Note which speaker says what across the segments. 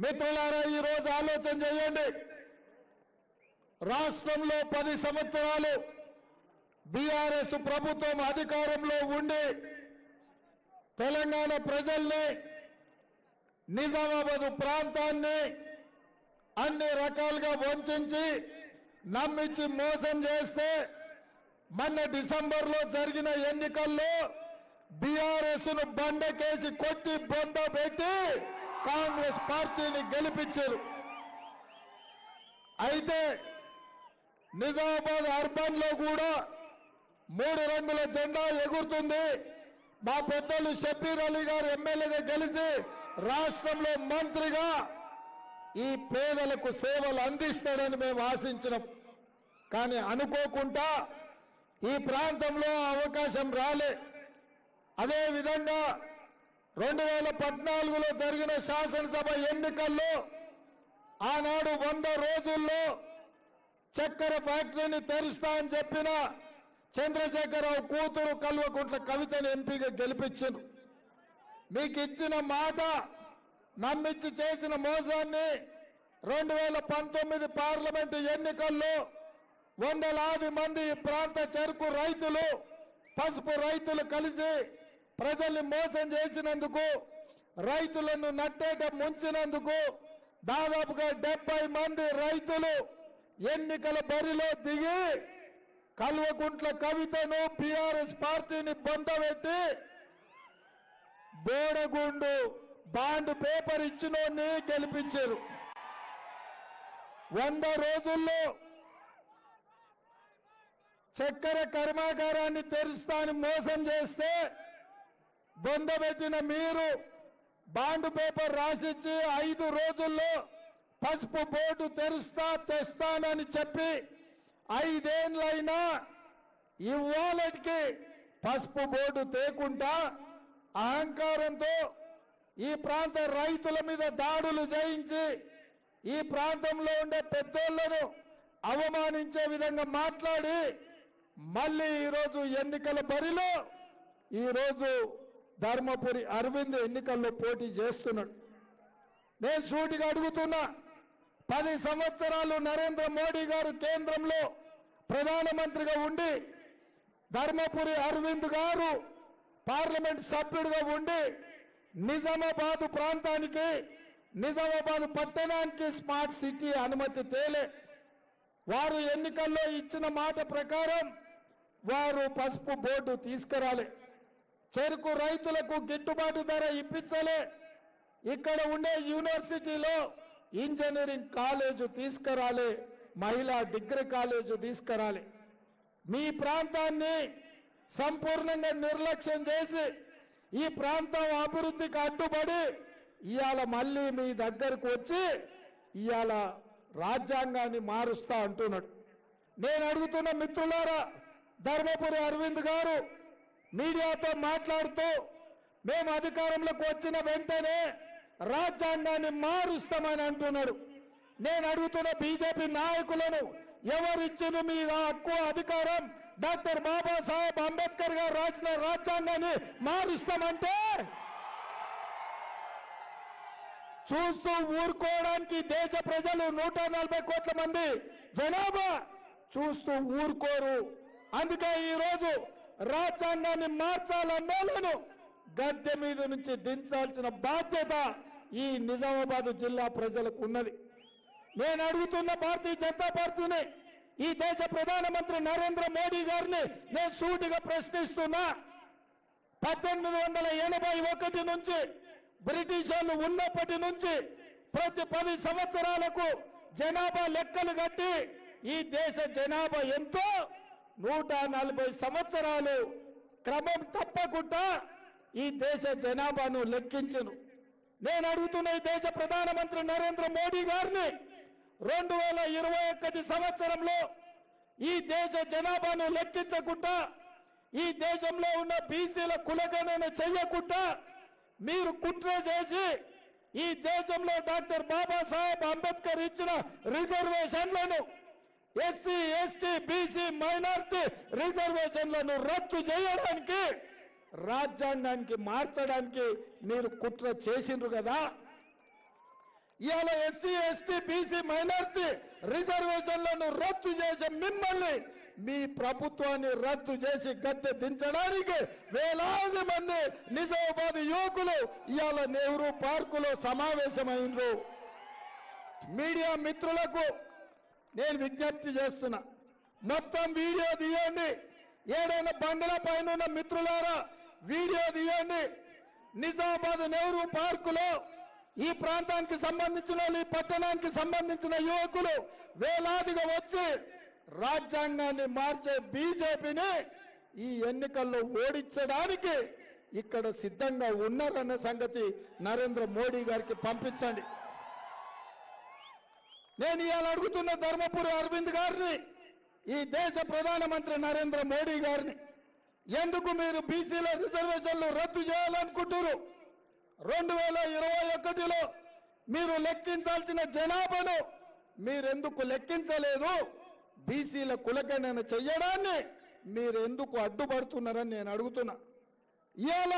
Speaker 1: మిత్రులారా ఈ రోజు ఆలోచన చేయండి. రాష్ట్రంలో 10 సంవత్సరాలు బీఆర్ఎస్ ప్రభుత్వం అధికారంలో ఉండి తెలంగాణ ప్రజల్ని నిజామాబాద్ ప్రాంతాన్ని అన్ని రకాలుగా వంచి నమ్మించి మోసం చేస్తే మొన్న డిసెంబర్లో జరిగిన ఎన్నికల్లో బీఆర్ఎస్ ను బండకేసి కొట్టి బొంద పెట్టి కాంగ్రెస్ పార్టీని గెలిపించారు. అయితే నిజామాబాద్ అర్బన్ లో కూడా 3 రంగుల జెండా ఎగురుతుంది. మా పెద్దలు షబ్బీర్ అలీ గారు ఎమ్మెల్యేగా గెలిచి రాష్ట్రంలో మంత్రిగా ఈ పేదలకు సేవలు అందిస్తాడని మేము ఆశించినాం. కానీ అనుకోకుండా ఈ ప్రాంతంలో అవకాశం రాలే. అదే విధంగా 2014లో జరిగిన శాసనసభ ఎన్నికల్లో ఆనాడు 100 రోజుల్లో చక్కెర ఫ్యాక్టరీని తెరుస్తా అని చెప్పిన చంద్రశేఖరరావు కూతురు కల్వకుంట్ల కవితను ఎంపీగా గెలిపించారు. మీకు ఇచ్చిన మాట నమ్మించి చేసిన మోసాన్ని 2019 పార్లమెంటు ఎన్నికల్లో వందలాది మంది ప్రాంత చెరుకు రైతులు పసుపు రైతులు కలిసి ప్రజల్ని మోసం చేసినందుకు, రైతులను నట్టేట ముంచినందుకు దాదాపుగా 70 మంది రైతులు ఎన్నికల బరిలో దిగి కల్వకుంట్ల కవితను బీఆర్ఎస్ పార్టీని బొందబెట్టి బోడగుండు బాండ్ పేపర్ ఇచ్చినోని గెలిపించారు. 100 రోజుల్లో చక్కెర కర్మాగారాన్ని తెరుస్తాని మోసం చేస్తే బొందబెట్టిన మీరు బాండ్ పేపర్ రాసిచ్చి 5 రోజుల్లో పసుపు బోర్డు తెస్తానని చెప్పి 5 ఏళ్ళైనా ఇవాళకి పసుపు బోర్డు తేకుండా అహంకారంతో ఈ ప్రాంత రైతుల మీద దాడులు చేయించి ఈ ప్రాంతంలో ఉండే పెద్దోళ్లను అవమానించే విధంగా మాట్లాడి మళ్ళీ ఈరోజు ఎన్నికల బరిలో ఈరోజు ధర్మపురి అరవింద్ ఎన్నికల్లో పోటీ చేస్తున్నాడు. నేను సూటిగా అడుగుతున్నా, 10 సంవత్సరాలు నరేంద్ర మోడీ గారు కేంద్రంలో ప్రధానమంత్రిగా ఉండి ధర్మపురి అరవింద్ గారు పార్లమెంట్ సభ్యుడిగా ఉండి నిజామాబాద్ ప్రాంతానికి, నిజామాబాద్ పట్టణానికి స్మార్ట్ సిటీ అనుమతి తేలే. వారు ఎన్నికల్లో ఇచ్చిన మాట ప్రకారం వారు పసుపు బోర్డు తీసుకురాలే. చెరుకు రైతులకు గిట్టుబాటు ధర ఇప్పించలే. ఇక్కడ ఉండే యూనివర్సిటీలో ఇంజనీరింగ్ కాలేజు తీసుకురాలే, మహిళా డిగ్రీ కాలేజు తీసుకురాలే. మీ ప్రాంతాన్ని సంపూర్ణంగా నిర్లక్ష్యం చేసి ఈ ప్రాంతం అభివృద్ధికి అడ్డుపడి ఇవాళ మళ్ళీ మీ దగ్గరకు వచ్చి ఇవాళ రాజ్యాంగాన్ని మారుస్తా అంటున్నాడు. నేను అడుగుతున్న మిత్రులారా, ధర్మపురి అరవింద్ గారు మీడియాతో మాట్లాడుతూ మేము అధికారంలోకి వచ్చిన వెంటనే రాజ్యాంగాన్ని మారుస్తామని అంటున్నాడు. నేను అడుగుతున్న బీజేపీ నాయకులను, ఎవరిచ్చిన మీ హక్కు అధికారం? డాక్టర్ బాబాసాహెబ్ అంబేద్కర్ గారు రాసిన రాజ్యాంగాన్ని మారుస్తామంటే చూస్తూ ఊరుకోవడానికి దేశ ప్రజలు 140 కోట్ల మంది జనాభా చూస్తూ ఊరుకోరు. అందుకే ఈరోజు రాజ్యాంగాన్ని మార్చాలన్నోళ్ళను గద్దె మీద నుంచి దించాల్సిన బాధ్యత ఈ నిజామాబాద్ జిల్లా ప్రజలకు ఉన్నది. నేను అడుగుతున్న భారతీయ జనతా పార్టీని, ఈ దేశ ప్రధానమంత్రి నరేంద్ర మోడీ గారిని నేను సూటిగా ప్రశ్నిస్తున్నా. 1881 నుంచి బ్రిటిష్ వాళ్ళు ఉన్నప్పటి నుంచి ప్రతి 10 సంవత్సరాలకు జనాభా లెక్కలు కట్టి ఈ దేశ జనాభా ఎంతో 140 సంవత్సరాలు క్రమం తప్పకుండా ఈ దేశ జనాభాను లెక్కించను. నేను అడుగుతున్న ఈ దేశ ప్రధానమంత్రి నరేంద్ర మోడీ గారిని 2021 సంవత్సరంలో ఈ దేశ జనాభాను లెక్కించకుండా, ఈ దేశంలో ఉన్న బీసీల కులగణన చేయకుండా మీరు కుట్ర చేసి ఈ దేశంలో డాక్టర్ బాబాసాహెబ్ అంబేద్కర్ ఇచ్చిన రిజర్వేషన్లను, ఎస్సీ ఎస్టీ బీసీ మైనారిటీ రిజర్వేషన్లను రద్దు చేయడానికి, రాజ్యాంగానికి మార్చడానికి మీరు కుట్ర చేసిండ్రు కదా. ఇవాళ ఎస్సీ ఎస్టీ బీసీ మైనారిటీ రిజర్వేషన్లను రద్దు చేసే మిమ్మల్ని మీ ప్రభుత్వాన్ని రద్దు చేసి గద్దె దించడానికి వేలాది మంది నిజామాబాద్ యువకులు ఇవాళ నెహ్రూ పార్కులో సమావేశమైనరు. మీడియా మిత్రులకు నేను విజ్ఞప్తి చేస్తున్నా, మొత్తం వీడియో తీయండి. ఏడైనా బంగ్లా పైన ఉన్న మిత్రులారా వీడియో తీయండి. నిజామాబాద్ నెహ్రూ పార్కులో ఈ ప్రాంతానికి సంబంధించిన ఈ పట్టణానికి సంబంధించిన యువకులు వేలాదిగా వచ్చి రాజ్యాంగాన్ని మార్చే బీజేపీని ఈ ఎన్నికల్లో ఓడించడానికి ఇక్కడ సిద్ధంగా ఉన్నారన్న సంగతి నరేంద్ర మోడీ గారికి పంపించండి. నేను ఇవాళ అడుగుతున్న ధర్మపురి అరవింద్ గారిని, ఈ దేశ ప్రధానమంత్రి నరేంద్ర మోడీ గారిని, ఎందుకు మీరు బీసీల రిజర్వేషన్లు రద్దు చేయాలనుకుంటున్నారు? 2021లో మీరు లెక్కించాల్సిన జనాభాను మీరెందుకు లెక్కించలేదు? బీసీల కులగణన చెయ్యడాన్ని మీరెందుకు అడ్డుపడుతున్నారని నేను అడుగుతున్నా. ఇవాళ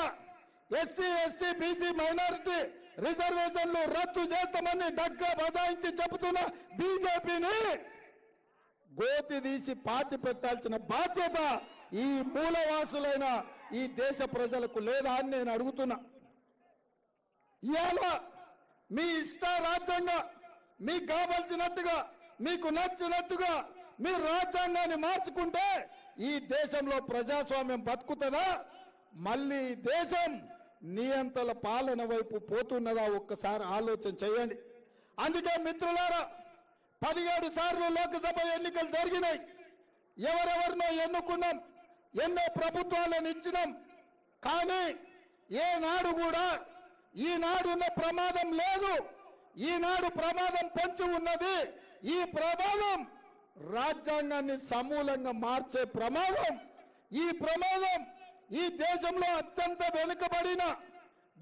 Speaker 1: ఎస్సీ ఎస్టీ బీసీ మైనారిటీ రిజర్వేషన్లు రద్దు చేస్తామని డగ్గా బజాయించి చెబుతున్న బీజేపీని గోతి తీసి పాతి పెట్టాల్సిన బాధ్యత ఈ మూలవాసులైన ఈ దేశ ప్రజలకు లేదా అని నేను అడుగుతున్నా. ఇవాళ మీ ఇష్ట రాజ్యంగా మీకు కావాల్సినట్టుగా మీకు నచ్చినట్టుగా మీ రాజ్యాంగాన్ని మార్చుకుంటే ఈ దేశంలో ప్రజాస్వామ్యం బతుకుతుందా? మళ్ళీ దేశం నియంత్రణ పాలన వైపు పోతున్నదా? ఒక్కసారి ఆలోచన చేయండి. అందుకే మిత్రులారా, 17 సార్లు లోక్సభ ఎన్నికలు జరిగినాయి. ఎవరెవరినో ఎన్నుకున్నాం, ఎన్నో ప్రభుత్వాలను ఇచ్చినాం. కానీ ఏనాడు కూడా ఈనాడున్న ప్రమాదం లేదు. ఈనాడు ప్రమాదం పొంచి ఉన్నది. ఈ ప్రమాదం రాజ్యాంగాన్ని సమూలంగా మార్చే ప్రమాదం. ఈ ప్రమాదం ఈ దేశంలో అత్యంత వెనుకబడిన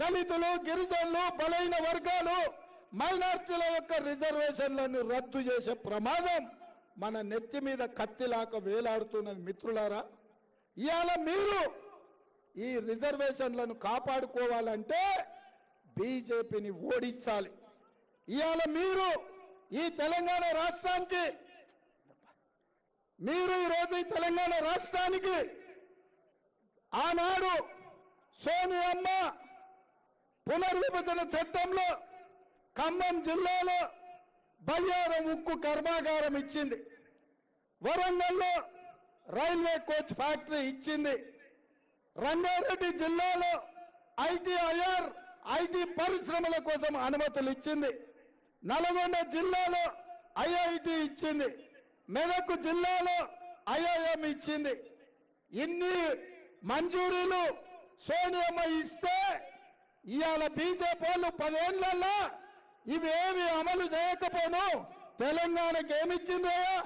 Speaker 1: దళితులు, గిరిజనులు, బలైన వర్గాలు, మైనార్టీల యొక్క రిజర్వేషన్లను రద్దు చేసే ప్రమాదం మన నెత్తి మీద కత్తిలాక వేలాడుతున్నది. మిత్రులారా, ఇవాళ మీరు ఈ రిజర్వేషన్లను కాపాడుకోవాలంటే బీజేపీని ఓడించాలి. ఇవాళ మీరు ఈ తెలంగాణ రాష్ట్రానికి ఆనాడు సోనియమ్మ పునర్విభజన చట్టంలో ఖమ్మం జిల్లాలో బయ్యారం ఉక్కు కర్మాగారం ఇచ్చింది. వరంగల్లో రైల్వే కోచ్ ఫ్యాక్టరీ ఇచ్చింది. రంగారెడ్డి జిల్లాలో ఐటీ పరిశ్రమల కోసం అనుమతులు ఇచ్చింది. నల్గొండ జిల్లాలో ఐఐటి ఇచ్చింది. మెదక్ జిల్లాలో ఐఐఎం ఇచ్చింది. ఇన్ని మంజూరీలు సోనియమ్మ ఇస్తే ఇవాళ బీజేపీ వాళ్ళు 10 ఏళ్లలో ఇవేమి అమలు చేయకపోను తెలంగాణకి ఏమిచ్చిండ్రయ్యా?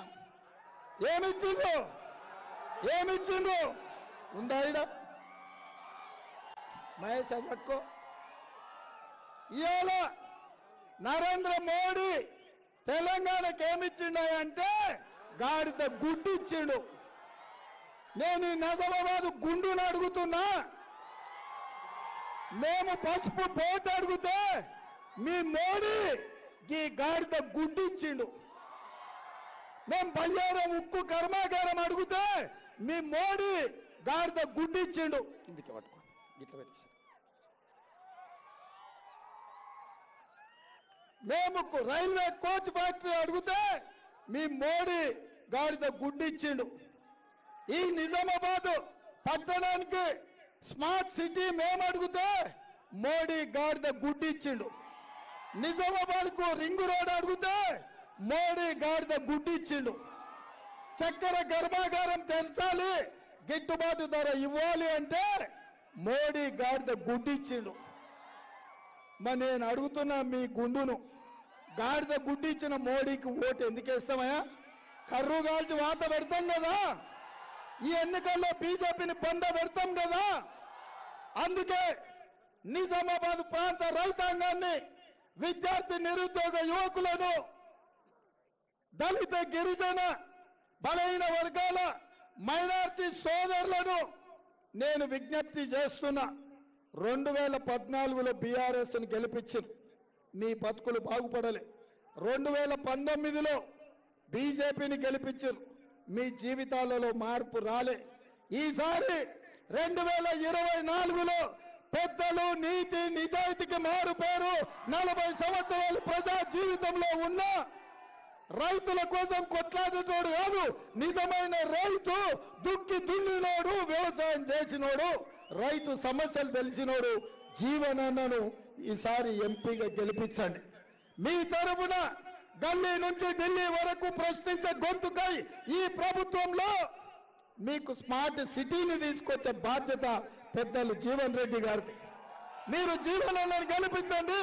Speaker 1: ఏమిచ్చిండ్రు ఉందా? మహేష్ అది పట్టుకో. ఇవాళ నరేంద్ర మోడీ తెలంగాణకి ఏమిచ్చిండే గాడిద గుడ్డు ఇచ్చిండు. నేను ఈ నిజామాబాద్ గుండును అడుగుతున్నా. మేము పసుపు పోటు అడిగితే మీ మోడీ ఈ గాడిద గుడ్డు ఇచ్చిండు. మేము బయ్యారం ఉక్కు కర్మాగారం అడిగితే మీ మోడీ గాడిద గుడ్డు ఇచ్చిండు. కిందికి పట్టుకోండి, ఇట్లా పెట్టేసి. మేము రైల్వే కోచ్ ఫ్యాక్టరీ అడిగితే మీ మోడీ గాడిద గుడ్డు ఇచ్చిండు. ఈ నిజామాబాద్ పట్టణానికి స్మార్ట్ సిటీ మేము అడిగితే మోడీ గాడిద గుడ్డు ఇచ్చిండు. నిజామాబాద్ కు రింగ్ రోడ్ అడిగితే మోడీ గాడిద గుడ్డు ఇచ్చిండు. చక్కెర కర్మాగారం తెరచాలి, గిట్టుబాటు ధర ఇవ్వాలి అంటే మోడీ గాడిద గుడ్డు ఇచ్చిండు. మరి నేను అడుగుతున్నా మీ గుండును, గాడిద గుడ్డు ఇచ్చిన మోడీకి ఓటు ఎందుకు వేస్తామయ్యా? కర్రు కాల్చి వాత పెడతాం కదా, ఈ ఎన్నికల్లో బీజేపీని బంద పెడతాం కదా. అందుకే నిజామాబాద్ ప్రాంత రైతాంగాన్ని, విద్యార్థి నిరుద్యోగ యువకులను, దళిత గిరిజన బలహీన వర్గాల మైనారిటీ సోదరులను నేను విజ్ఞప్తి చేస్తున్నా. 2014లో బీఆర్ఎస్ను గెలిపించారు. మీ బతుకులు బాగుపడలే. 2019లో బీజేపీని గెలిపించారు, మీ జీవితాలలో మార్పు రాలే. ఈసారి 2024లో పెద్దలు నీతి నిజాయితీకి మారు పేరు 40 సంవత్సరాలు ప్రజా జీవితంలో ఉన్న రైతుల కోసం కొట్లాడేటోడు కాదు, నిజమైన రైతు, దుక్కి దున్నినోడు, వ్యవసాయం చేసినోడు, రైతు సమస్యలు తెలిసినోడు జీవనన్నను ఈసారి ఎంపీగా గెలిపించండి. మీ తరపున గల్లీ నుంచి ఢిల్లీ వరకు ప్రశ్నించే గొంతుకై ఈ ప్రభుత్వంలో మీకు స్మార్ట్ సిటీని తీసుకొచ్చే బాధ్యత పెద్దలు జీవన్ రెడ్డి గారిది. మీరు జీవనన్నను గెలిపించండి,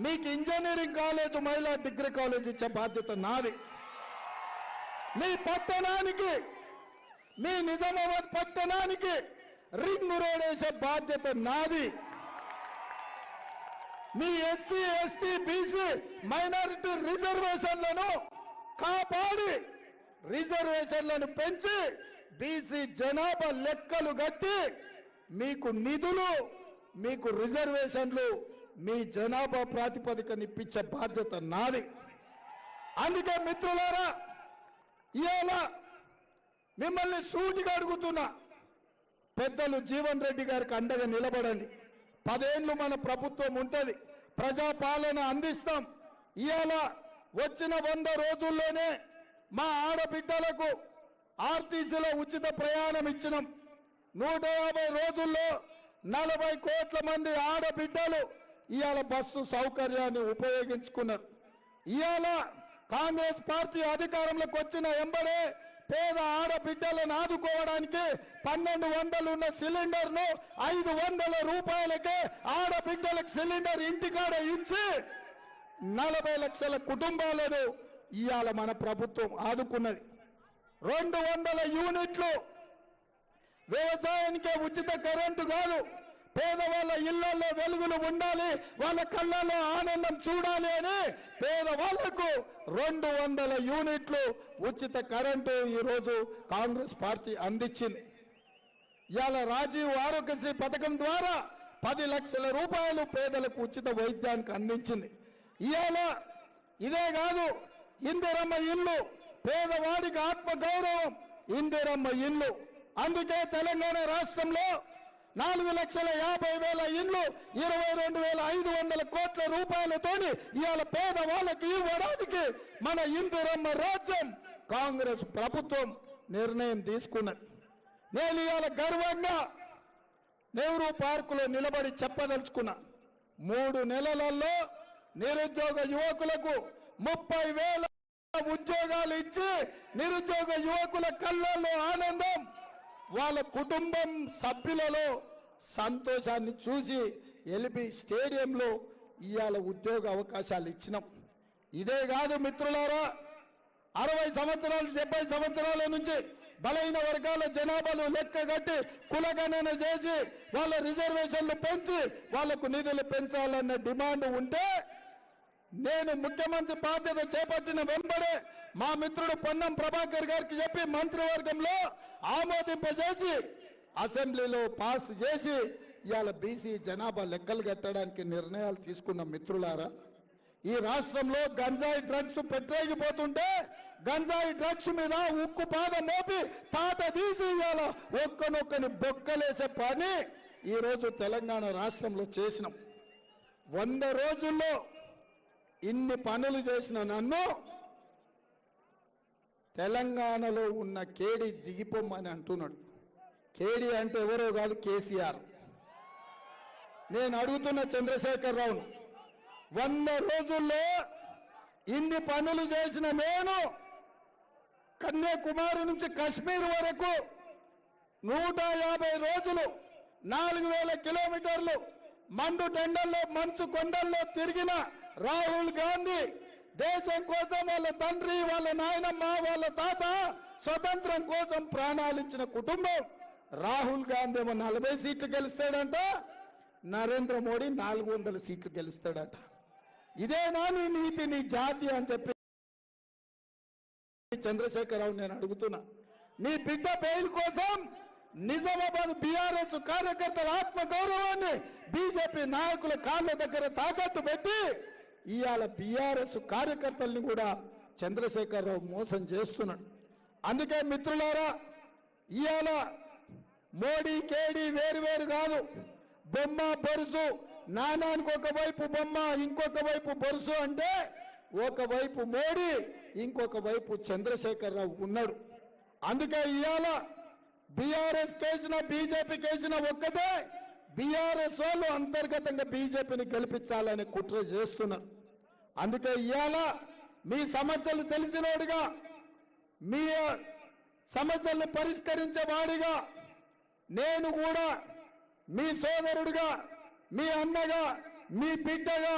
Speaker 1: మీకు ఇంజనీరింగ్ కాలేజ్, మహిళా డిగ్రీ కాలేజ్ ఇచ్చే బాధ్యత నాది. మీ పట్టణానికి, మీ నిజామాబాద్ పట్టణానికి రింగ్ రోడ్ వేసే బాధ్యత నాది. మీ ఎస్సీ ఎస్టీ బీసీ మైనారిటీ రిజర్వేషన్లను కాపాడి, రిజర్వేషన్లను పెంచి, బీసీ జనాభా లెక్కలు కట్టి మీకు నిధులు, మీకు రిజర్వేషన్లు మీ జనాభా ప్రాతిపదికన ఇప్పించే బాధ్యత నాది. అందుకే మిత్రులారా, ఇవాళ మిమ్మల్ని సూటిగా అడుగుతున్నా, పెద్దలు జీవన్ రెడ్డి గారికి అండగా నిలబడండి. 10 ఏళ్ళు మన ప్రభుత్వం ఉంటుంది, ప్రజాపాలన అందిస్తాం. ఇవాళ వచ్చిన 100 రోజుల్లోనే మా ఆడబిడ్డలకు ఆర్టీసీలో ఉచిత ప్రయాణం ఇచ్చినాం. 150 రోజుల్లో 40 కోట్ల మంది ఆడబిడ్డలు ఇవాళ బస్సు సౌకర్యాన్ని ఉపయోగించుకున్నారు. ఇవాళ కాంగ్రెస్ పార్టీ అధికారంలోకి వచ్చిన ఎంబడే పేద ఆడబిడ్డలను ఆదుకోవడానికి 1200 ఉన్న సిలిండర్ను 500 రూపాయలకే ఆడబిడ్డలకు సిలిండర్ ఇంటికాడ ఇచ్చి 40 లక్షల కుటుంబాలను ఇవాళ మన ప్రభుత్వం ఆదుకున్నది. 200 యూనిట్లు వ్యవసాయానికే ఉచిత కరెంటు కాదు, పేదవాళ్ళ ఇళ్లలో వెలుగులు ఉండాలి, వాళ్ళ కళ్ళలో ఆనందం చూడాలి అని పేదవాళ్లకు 200 యూనిట్లు ఉచిత కరెంటు ఈరోజు కాంగ్రెస్ పార్టీ అందించింది. ఇవాళ రాజీవ్ ఆరోగ్యశ్రీ పథకం ద్వారా 10 లక్షల రూపాయలు పేదలకు ఉచిత వైద్యానికి అందించింది. ఇవాళ ఇదే కాదు, ఇందిరమ్మ ఇల్లు, పేదవాడికి ఆత్మ గౌరవం, ఇందిరమ్మ ఇల్లు. అందుకే తెలంగాణ రాష్ట్రంలో 4,50,000 ఇండ్లు 22,500 కోట్ల రూపాయలతోని ఇవాళ పేదవాళ్ళకి ఇవ్వడానికి మన ఇందిరమ్మ రాజ్యం కాంగ్రెస్ ప్రభుత్వం నిర్ణయం తీసుకున్నది. నేను ఇవాళ గర్వంగా నెహ్రూ పార్కులో నిలబడి చెప్పదలుచుకున్నా, 3 నెలలలో నిరుద్యోగ యువకులకు 30,000 ఉద్యోగాలు ఇచ్చి నిరుద్యోగ యువకుల కళ్ళల్లో ఆనందం, వాళ్ళ కుటుంబం సభ్యులలో సంతోషాన్ని చూసి ఎల్బీ స్టేడియంలో ఇవాళ ఉద్యోగ అవకాశాలు ఇచ్చినాం. ఇదే కాదు మిత్రులారా, 60 సంవత్సరాలు 70 సంవత్సరాల నుంచి బలైన వర్గాల జనాభాను లెక్కగట్టి కులగణన చేసి వాళ్ళ రిజర్వేషన్లు పెంచి వాళ్లకు నిధులు పెంచాలన్న డిమాండ్ ఉంటే, నేను ముఖ్యమంత్రి బాధ్యత చేపట్టిన వెంబడే మా మిత్రుడు పొన్నం ప్రభాకర్ గారికి చెప్పి మంత్రివర్గంలో ఆమోదింపజేసి అసెంబ్లీలో పాస్ చేసి ఇవాళ బీసీ జనాభా లెక్కలు కట్టడానికి నిర్ణయాలు తీసుకున్న మిత్రులారా, ఈ రాష్ట్రంలో గంజాయి డ్రగ్స్ పెట్టేగిపోతుంటే గంజాయి డ్రగ్స్ మీద ఉక్కు పాదం మోపి తాట తీసి ఇవాళ ఒక్కనొక్కని బొక్కలేసే పని ఈరోజు తెలంగాణ రాష్ట్రంలో చేసినాం. 100 రోజుల్లో ఇన్ని పనులు చేసిన నన్ను తెలంగాణలో ఉన్న కేడి దిగిపోమని అంటున్నాడు. కేడి అంటే ఎవరో కాదు, కేసీఆర్. నేను అడుగుతున్న చంద్రశేఖరరావును, 100 రోజుల్లో ఇన్ని పనులు చేసిన నేను కన్యాకుమారి నుంచి కశ్మీర్ వరకు 150 రోజులు 4,000 కిలోమీటర్లు మండు టెండల్లో మంచు కొండల్లో తిరిగిన రాహుల్ గాంధీ దేశం కోసం వాళ్ళ తండ్రి, వాళ్ళ నాయనమ్మ, వాళ్ళ తాత స్వతంత్రం కోసం ప్రాణాలిచ్చిన కుటుంబం. రాహుల్ గాంధీ ఏమో 40 సీట్లు గెలుస్తాడంట, నరేంద్ర మోడీ 400 సీట్లు గెలుస్తాడట. ఇదేనా నీ నీతి, నీ జాతి అని చెప్పి చంద్రశేఖరరావు నేను అడుగుతున్నా. నీ బిడ్డ బెయిల్ కోసం నిజామాబాద్ బీఆర్ఎస్ కార్యకర్తల ఆత్మ గౌరవాన్ని బీజేపీ నాయకుల కాళ్ళ దగ్గర తాకట్టు పెట్టి ఇవాళ బీఆర్ఎస్ కార్యకర్తల్ని కూడా చంద్రశేఖరరావు మోసం చేస్తున్నాడు. అందుకే మిత్రులారా, ఇవాళ మోడీ కేడీ వేరు కాదు, బొమ్మ బొరుసు, నానానికి ఒకవైపు బొమ్మ ఇంకొక వైపు బొరుసు అంటే ఒకవైపు మోడీ ఇంకొక వైపు చంద్రశేఖరరావు ఉన్నాడు. అందుకే ఇవాళ బీఆర్ఎస్ కేసిన బీజేపీ కేసిన ఒక్కటే, బీఆర్ఎస్ వాళ్ళు అంతర్గతంగా బీజేపీని గెలిపించాలని కుట్ర చేస్తున్నారు. అందుకే ఇవాళ మీ సమస్యలు తెలిసినోడిగా, మీ సమస్యలను పరిష్కరించే వాడిగా, నేను కూడా మీ సోదరుడిగా, మీ అన్నగా, మీ బిడ్డగా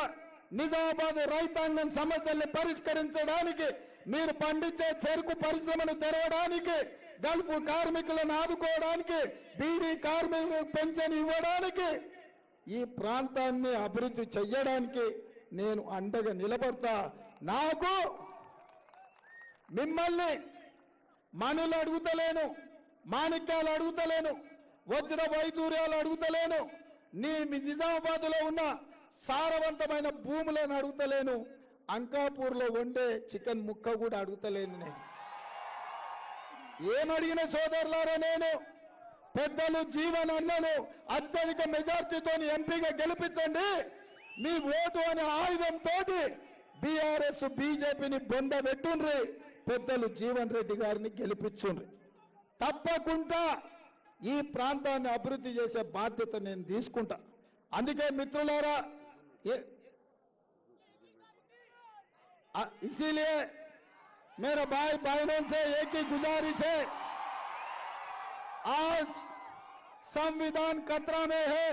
Speaker 1: నిజామాబాద్ రైతాంగం సమస్యల్ని పరిష్కరించడానికి, మీరు పండించే చెరుకు పరిశ్రమను తెరవడానికి, గల్ఫ్ కార్మికులను ఆదుకోవడానికి, బీడీ కార్మికులకు పెన్షన్ ఇవ్వడానికి, ఈ ప్రాంతాన్ని అభివృద్ధి చెయ్యడానికి నేను అండగా నిలబడతా. నాకు మిమ్మల్ని మనులు అడుగుతలేను, మాణిక్యాలు అడుగుతలేను, వజ్ర వైదూర్యాలు అడుగుతలేను, నీ నిజామాబాద్లో ఉన్న సారవంతమైన భూములను అడుగుతలేను, అంకాపూర్లో వండే చికెన్ ముక్క కూడా అడుగుతలేను. నేను ఏమడిగిన సోదరులారా, నేను పెద్దలు జీవన్ అన్నను అత్యధిక మెజార్టీతో ఎంపీగా గెలిపించండి, మీ ఓటు అనే ఆయుధంతో బీఆర్ఎస్ బీజేపీని బొంద పెట్టుండ్రి, పెద్దలు జీవన్ రెడ్డి గారిని గెలిపించుండ్రి. తప్పకుండా ఈ ప్రాంతాన్ని అభివృద్ధి చేసే బాధ్యత నేను తీసుకుంటా. అందుకే మిత్రులారా, इसीलिए मेरे भाई बहनों से एक ही गुजारिश है, आज संविधान खतरा में है,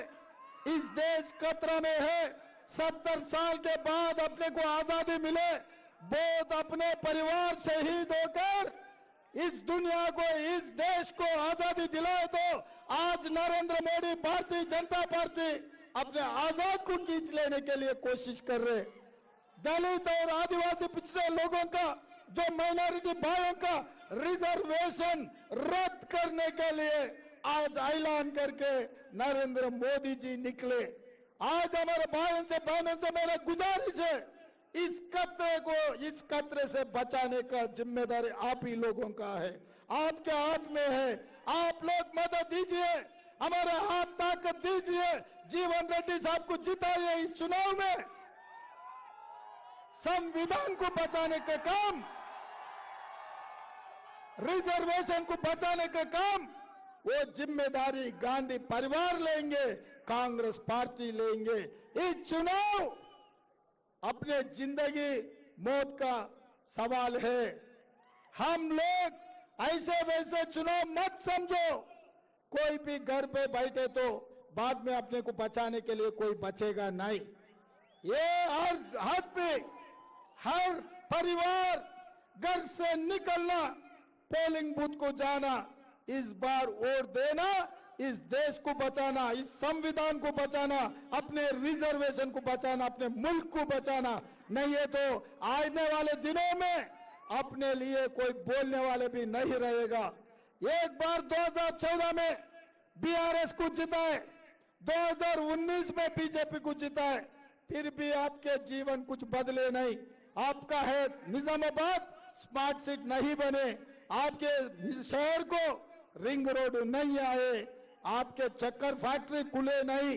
Speaker 1: इस देश खतरा में है। 70 साल के बाद अपने को आजादी मिले, बहुत अपने परिवार शहीद होकर इस दुनिया को, इस देश को आजादी दिलाए, तो आज नरेंद्र मोदी भारतीय जनता पार्टी अपने आजाद को खींच लेने के लिए कोशिश कर रहे। दलित और आदिवासी पिछड़े लोगों का, जो माइनॉरिटी भाइयों का रिजर्वेशन रद्द करने के लिए आज ऐलान करके नरेंद्र मोदी जी निकले। आज हमारे भाइयों से बहनों से मेरा गुजारिश है, इस खतरे से बचाने का जिम्मेदारी आप ही लोगों का है, आपके हाथ में है। आप लोग मदद दीजिए, हमारे हाथ ताकत दीजिए, जीवन रेड्डी साहब को जिताइए। इस चुनाव में संविधान को बचाने का काम, रिजर्वेशन को बचाने का काम, वो जिम्मेदारी गांधी परिवार लेंगे, कांग्रेस पार्टी लेंगे। इस चुनाव अपने जिंदगी मौत का सवाल है। हम लोग ऐसे वैसे चुनाव मत समझो, कोई भी घर पे बैठे तो बाद में अपने को बचाने के लिए कोई बचेगा नहीं। ये हर हाथ पे हर परिवार घर से निकलना, पोलिंग बूथ को जाना, इस बार वोट देना, इस देश को बचाना, इस संविधान को बचाना, अपने रिजर्वेशन को बचाना, अपने मुल्क को बचाना। नहीं है तो आने वाले दिनों में अपने लिए कोई बोलने वाले भी नहीं रहेगा। एक बार 2014 में बीआरएस को जिताए, 2019 में बीजेपी को जिताए, फिर भी आपके जीवन कुछ बदले नहीं। आपका है निजामाबाद स्मार्ट सिटी नहीं बने, आपके शहर को रिंग रोड नहीं आए, आपके चक्कर फैक्ट्री खुले नहीं,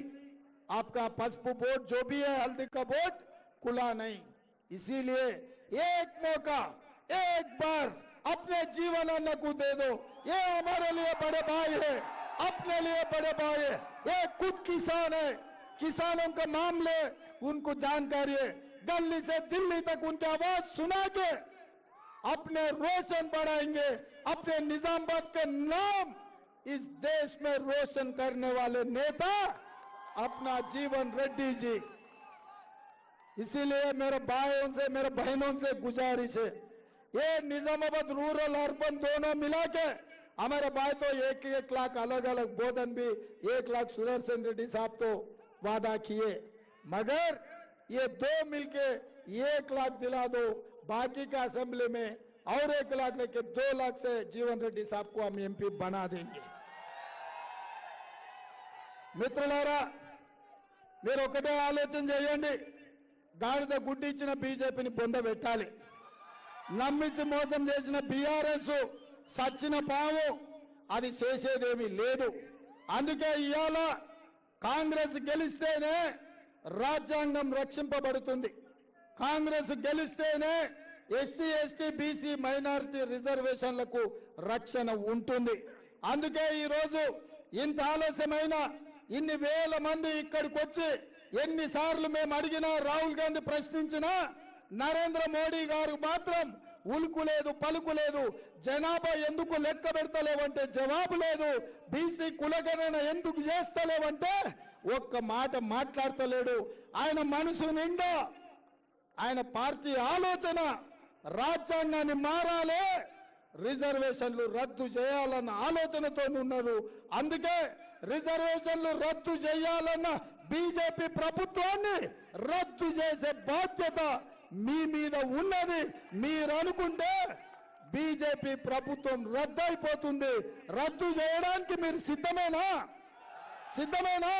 Speaker 1: आपका पसपू बोर्ड जो भी है हल्दी का बोर्ड खुला नहीं। इसीलिए एक मौका, एक बार अपने जीवन अन्न को दे दो। ये हमारे लिए बड़े भाई है, अपने लिए बड़े भाई है। ये खुद किसान है, किसानों का मामले उनको जानकारी है, दिल्ली से दिल्ली तक उनकी आवाज सुना के अपने रोशन बढ़ाएंगे, अपने निजामाबाद के नाम इस देश में रोशन करने वाले नेता अपना जीवन रेड्डी जी। इसीलिए मेरे भाइयों से, मेरे बहनों से गुजारिश है, ये निजामाबाद रूरल अर्बन दोनों मिला के हमारे भाई तो 1-1 लाख अलग अलग बोधन भी 1 लाख सुदर्शन रेड्डी साहब तो वादा किए, मगर ये दो मिलके 1 लाख दिला दो, बाकी का असेंबली में और 1 लाख लेके 2 लाख से जीवन रेड्डी साहब को हम एमपी बना देंगे। మిత్రులారా, మీరు ఒకటే ఆలోచన చేయండి, గాడిద గుడ్డి ఇచ్చిన బీజేపీని పొందబెట్టాలి. నమ్మించి మోసం చేసిన బీఆర్ఎస్ సచ్చిన పాము, అది చేసేదేమీ లేదు. అందుకే ఇవాళ కాంగ్రెస్ గెలిస్తేనే రాజ్యాంగం రక్షింపబడుతుంది. కాంగ్రెస్ గెలిస్తేనే ఎస్సీ ఎస్టీ బీసీ మైనారిటీ రిజర్వేషన్లకు రక్షణ ఉంటుంది. అందుకే ఈరోజు ఇంత ఆలస్యమైన ఇన్ని వేల మంది ఇక్కడికి వచ్చి ఎన్నిసార్లు మేము అడిగినా, రాహుల్ గాంధీ ప్రశ్నించినా నరేంద్ర మోడీ గారు మాత్రం ఉలుకు లేదు, పలుకు లేదు. జనాభా ఎందుకు లెక్క పెడతలేవంటే జవాబు లేదు. బీసీ కులగణన ఎందుకు చేస్తలేవంటే ఒక్క మాట మాట్లాడతలేడు. ఆయన మనసు నిండా ఆయన పార్టీ ఆలోచన రాజ్యాంగాన్ని మారాలి, రిజర్వేషన్లు రద్దు చేయాలన్న ఆలోచనతో ఉన్నారు. అందుకే రిజర్వేషన్లు రద్దు చేయాలన్న బీజేపీ ప్రభుత్వాన్ని రద్దు చేసే బాధ్యత మీ మీద ఉన్నది. మీరు అనుకుంటే బీజేపీ ప్రభుత్వం రద్దయిపోతుంది. రద్దు చేయడానికి మీరు సిద్ధమేనా? సిద్ధమేనా?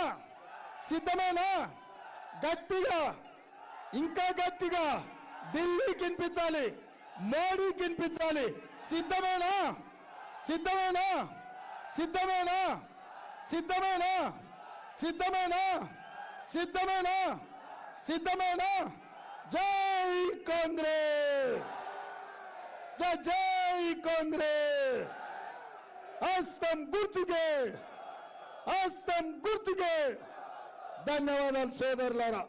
Speaker 1: సిద్ధమేనా? గట్టిగా, ఇంకా గట్టిగా ఢిల్లీకి వినిపించాలి, మోడీకి వినిపించాలి. సిద్ధమేనా? సిద్ధమేనా? సిద్ధమేనా? సిద్ధమేనా? సిద్ధమేనా? సిద్ధమేనా? సిద్ధమేనా? జై కాంగ్రెస్, జై జై కాంగ్రెస్. హస్తం గుర్తుకే, హస్తం గుర్తుకే. ధన్యవాదాలు సోదరులారా.